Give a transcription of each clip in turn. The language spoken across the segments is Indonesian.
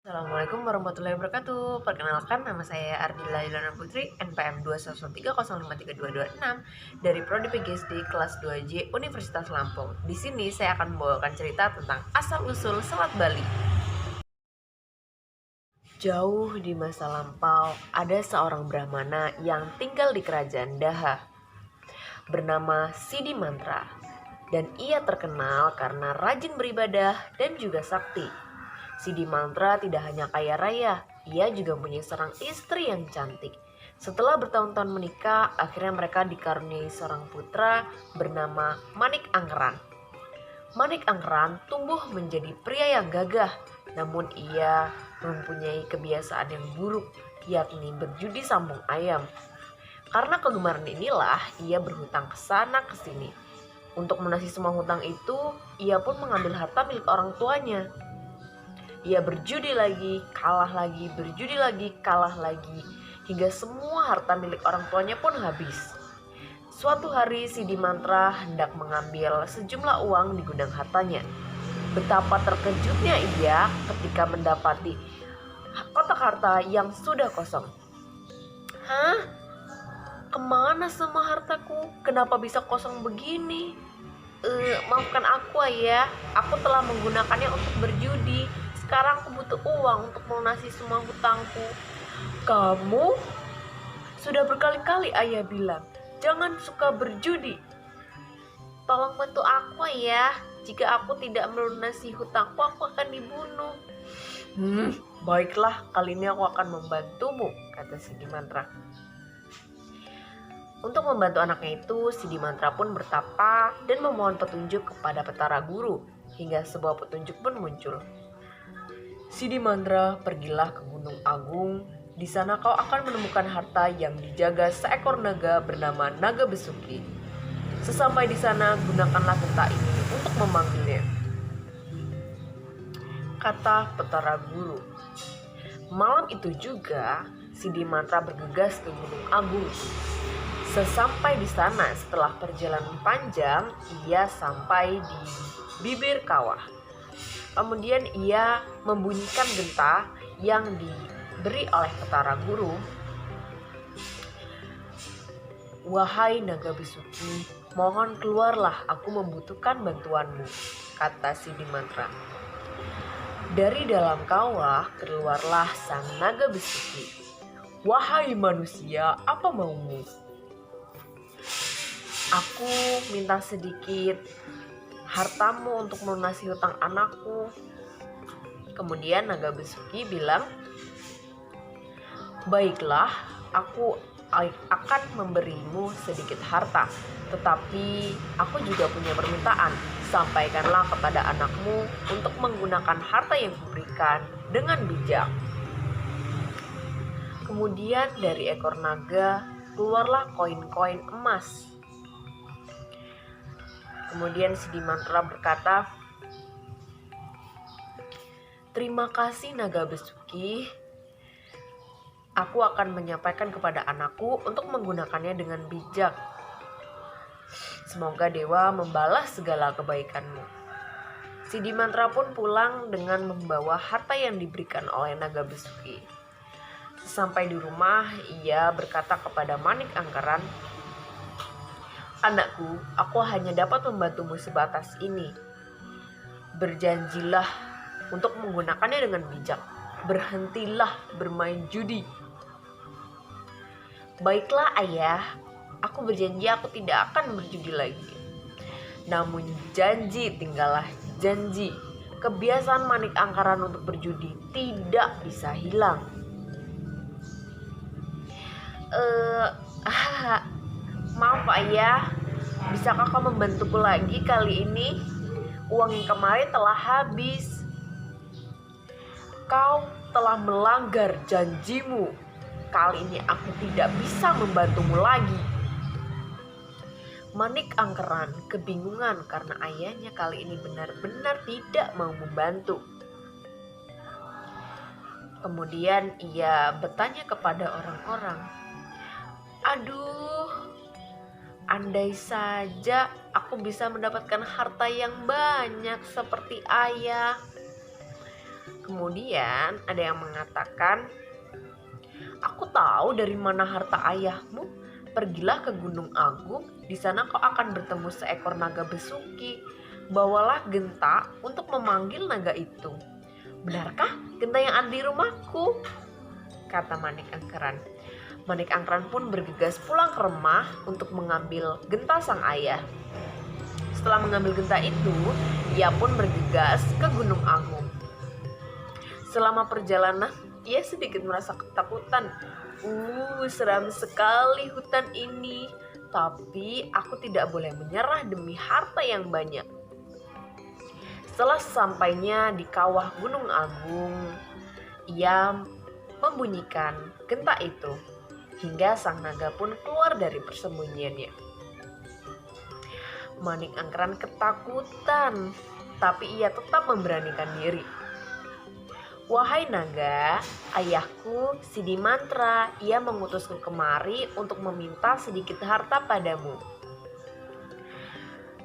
Assalamualaikum warahmatullahi wabarakatuh. Perkenalkan, nama saya Ardila Ilana Putri, NPM 21130532226 dari Prodi PGSD kelas 2J Universitas Lampung. Di sini saya akan membawakan cerita tentang asal-usul Selat Bali. Jauh di masa lampau, ada seorang Brahmana yang tinggal di kerajaan Daha, bernama Sidi Mantra. Dan ia terkenal karena rajin beribadah dan juga sakti. Sidi Mantra tidak hanya kaya raya, ia juga punya seorang istri yang cantik. Setelah bertahun-tahun menikah, akhirnya mereka dikaruniai seorang putra bernama Manik Angkeran. Manik Angkeran tumbuh menjadi pria yang gagah, namun ia mempunyai kebiasaan yang buruk, yakni berjudi sambung ayam. Karena kegemaran inilah, ia berhutang ke sana ke sini. Untuk melunasi semua hutang itu, ia pun mengambil harta milik orang tuanya. Ia berjudi lagi, kalah lagi, berjudi lagi, kalah lagi, hingga semua harta milik orang tuanya pun habis. Suatu hari Sidi Mantra hendak mengambil sejumlah uang di gudang hartanya. Betapa terkejutnya ia ketika mendapati kotak harta yang sudah kosong. Hah? Kemana semua hartaku? Kenapa bisa kosong begini? Maafkan aku, Ayah. Aku telah menggunakannya untuk berjudi. Sekarang aku butuh uang untuk melunasi semua hutangku. Kamu? Sudah berkali-kali Ayah bilang, jangan suka berjudi. Tolong bantu aku, Ayah. Jika aku tidak melunasi hutangku, aku akan dibunuh. Baiklah, kali ini aku akan membantumu, kata Sidi Mantra. Untuk membantu anaknya itu, Sidi Mantra pun bertapa dan memohon petunjuk kepada Petara Guru, hingga sebuah petunjuk pun muncul. Sidi Mantra, pergilah ke Gunung Agung. Di sana kau akan menemukan harta yang dijaga seekor naga bernama Naga Besuki. Sesampai di sana, gunakanlah genta ini untuk memanggilnya, kata Petara Guru. Malam itu juga, Sidi Mantra bergegas ke Gunung Agung. Sesampai di sana, setelah perjalanan panjang, ia sampai di bibir kawah. Kemudian ia membunyikan genta yang diberi oleh Petara Guru. Wahai Naga Besuki, mohon keluarlah, aku membutuhkan bantuanmu, kata Sidi Mantra. Dari dalam kawah keluarlah sang Naga Besuki. Wahai manusia, apa maumu? Aku minta sedikit hartamu untuk melunasi hutang anakku. Kemudian Naga Besuki bilang, baiklah, aku akan memberimu sedikit harta, tetapi aku juga punya permintaan. Sampaikanlah kepada anakmu untuk menggunakan harta yang kuberikan dengan bijak. Kemudian dari ekor naga keluarlah koin-koin emas. Kemudian Sidi Mantra berkata, terima kasih Naga Besuki. Aku akan menyampaikan kepada anakku untuk menggunakannya dengan bijak. Semoga dewa membalas segala kebaikanmu. Sidi Mantra pun pulang dengan membawa harta yang diberikan oleh Naga Besuki. Sampai di rumah, ia berkata kepada Manik Angkeran, anakku, aku hanya dapat membantumu sebatas ini. Berjanjilah untuk menggunakannya dengan bijak. Berhentilah bermain judi. Baiklah Ayah, aku berjanji aku tidak akan berjudi lagi. Namun janji tinggallah janji. Kebiasaan Manik Angkeran untuk berjudi tidak bisa hilang. Maaf Ayah, bisakah kau membantuku lagi kali ini? Uang yang kemarin telah habis. Kau telah melanggar janjimu. Kali ini aku tidak bisa membantumu lagi. Manik Angkeran kebingungan karena ayahnya kali ini benar-benar tidak mau membantu. Kemudian ia bertanya kepada orang-orang, aduh, andai saja aku bisa mendapatkan harta yang banyak seperti ayah. Kemudian ada yang mengatakan, "Aku tahu dari mana harta ayahmu. Pergilah ke Gunung Agung, di sana kau akan bertemu seekor naga besuki. Bawalah genta untuk memanggil naga itu." "Benarkah genta yang ada di rumahku?" kata Manik Angkeran. Manik Angkeran pun bergegas pulang ke rumah untuk mengambil genta sang ayah. Setelah mengambil genta itu, ia pun bergegas ke Gunung Agung. Selama perjalanan, ia sedikit merasa ketakutan. Seram sekali hutan ini. Tapi aku tidak boleh menyerah demi harta yang banyak. Setelah sampainya di kawah Gunung Agung, ia membunyikan genta itu, hingga sang naga pun keluar dari persembunyiannya. Manik Angkeran ketakutan, tapi ia tetap memberanikan diri. "Wahai naga, ayahku Sidimantra, ia mengutusku kemari untuk meminta sedikit harta padamu."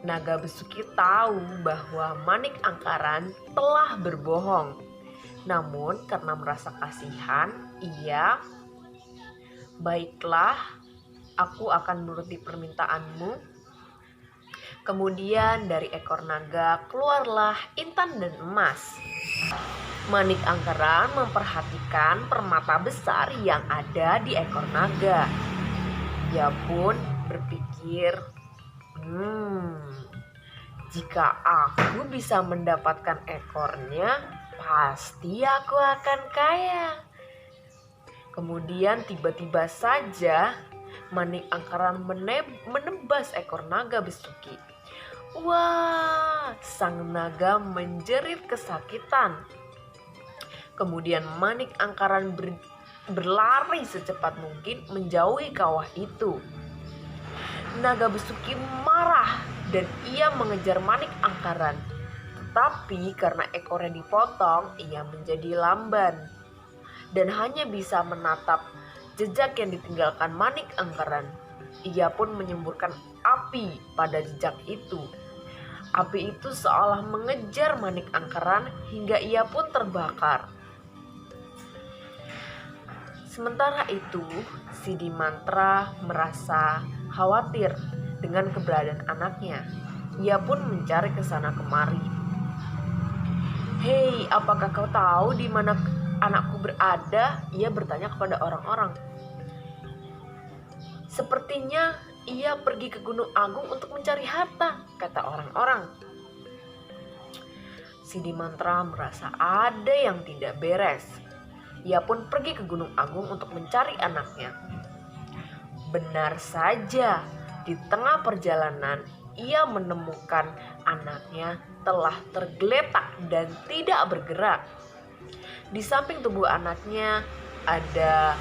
Naga besuki tahu bahwa Manik Angkeran telah berbohong. Namun karena merasa kasihan, ia, "Baiklah, aku akan menuruti permintaanmu." Kemudian dari ekor naga keluarlah intan dan emas. Manik Angkeran memperhatikan permata besar yang ada di ekor naga. Ia pun berpikir, jika aku bisa mendapatkan ekornya, pasti aku akan kaya. Kemudian tiba-tiba saja Manik Angkeran menebas ekor naga besuki. Wah, sang naga menjerit kesakitan. Kemudian Manik Angkeran berlari secepat mungkin menjauhi kawah itu. Naga besuki marah dan ia mengejar Manik Angkeran. Tetapi karena ekornya dipotong, ia menjadi lamban dan hanya bisa menatap jejak yang ditinggalkan Manik Angkeran. Ia pun menyemburkan api pada jejak itu. Api itu seolah mengejar Manik Angkeran hingga ia pun terbakar. Sementara itu, Sidimantra merasa khawatir dengan keberadaan anaknya. Ia pun mencari ke sana kemari. "Hei, apakah kau tahu di mana anakku berada?" ia bertanya kepada orang-orang. "Sepertinya ia pergi ke Gunung Agung untuk mencari harta," kata orang-orang. Sidimantra merasa ada yang tidak beres. Ia pun pergi ke Gunung Agung untuk mencari anaknya. Benar saja, di tengah perjalanan ia menemukan anaknya telah tergeletak dan tidak bergerak. Di samping tubuh anaknya ada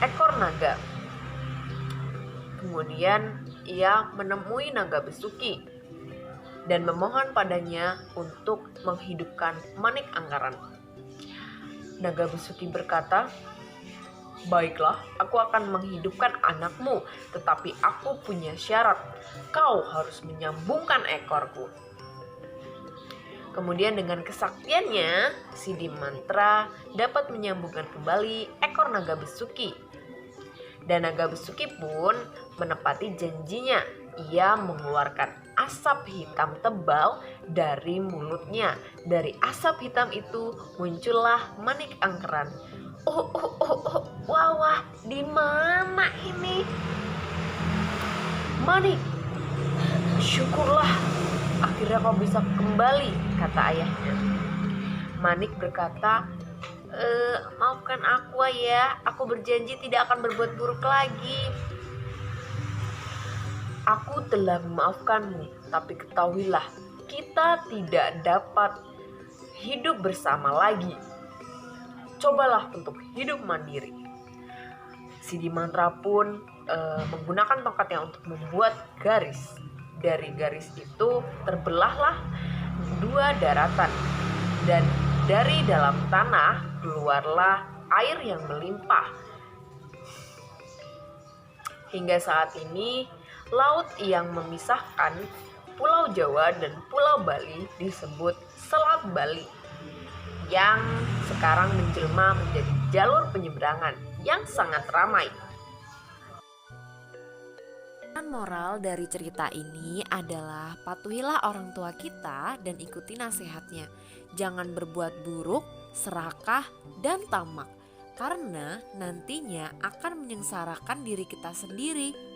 ekor naga. Kemudian ia menemui naga besuki dan memohon padanya untuk menghidupkan Manik Angkeran. Naga besuki berkata, "Baiklah, aku akan menghidupkan anakmu, tetapi aku punya syarat. Kau harus menyambungkan ekorku." Kemudian dengan kesaktiannya, Sidimantra dapat menyambungkan kembali ekor naga besuki. Dan naga besuki pun menepati janjinya. Ia mengeluarkan asap hitam tebal dari mulutnya. Dari asap hitam itu muncullah Manik Angkeran. Wah, di mana ini? "Manik, syukurlah, akhirnya kau bisa kembali," kata ayahnya. Manik berkata, "Maafkan aku ayah, aku berjanji tidak akan berbuat buruk lagi." "Aku telah memaafkanmu, tapi ketahuilah, kita tidak dapat hidup bersama lagi. Cobalah untuk hidup mandiri." Sidimantra pun menggunakan tongkatnya untuk membuat garis. Dari garis itu terbelahlah dua daratan, dan dari dalam tanah keluarlah air yang melimpah. Hingga saat ini, laut yang memisahkan Pulau Jawa dan Pulau Bali disebut Selat Bali, yang sekarang menjelma menjadi jalur penyeberangan yang sangat ramai. Pesan moral dari cerita ini adalah patuhilah orang tua kita dan ikuti nasihatnya. Jangan berbuat buruk, serakah, dan tamak, karena nantinya akan menyengsarakan diri kita sendiri.